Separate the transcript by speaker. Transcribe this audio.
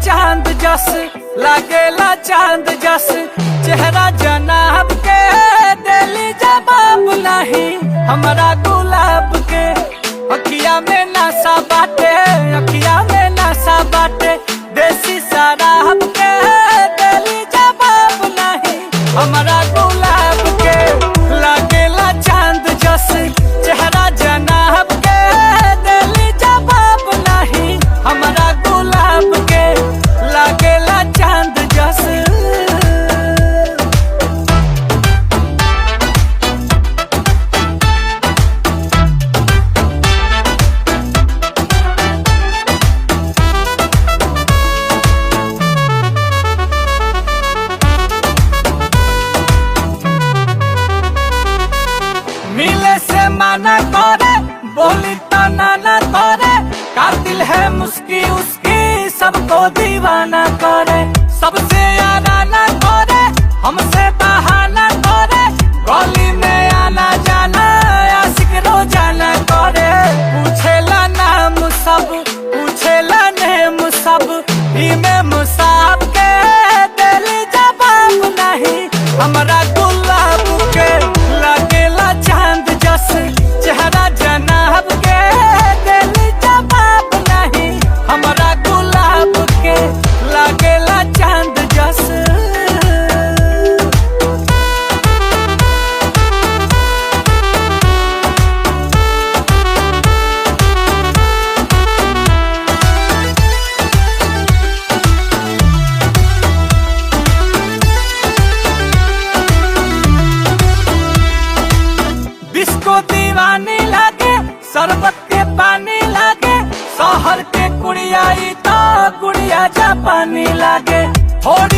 Speaker 1: चांद जस, लागेला चांद जस, चेहरा जनाब के दिली जवाब नहीं हमारा गुलाब के। अखिया में नशा बाटे, अखिया में नशा बाटे, देसी शराब के दिली जवाब नहीं हमारा गुलाब के। लागेला चांद जस, चेहरा जनाब के दिली जवाब नहीं हमारा गुलाब के। लागेला चांद जस। मिले से माना करे, बोली तो नाना करे, कातिल है मुस्की उसकी सबको दीवाना करे। सबसे आना करे, हमसे बहाना करे, गली में आना जाना आशिक रोजाना करे। पूछेला नाम सब, पूछेला नेम सब, इमे मुसाब के दिली जवाब नहीं हमारा गुलाब के। लागेला चांद जस, चेहरा जनाब के दिली जवाब नहीं हमारा गुलाब के। लागेला चांद जस। डिस्को दीवानी लागे, शरबत के पानी लागे, शहर के कुड़िया तो गुड़िया जापानी लागे। थोड़ी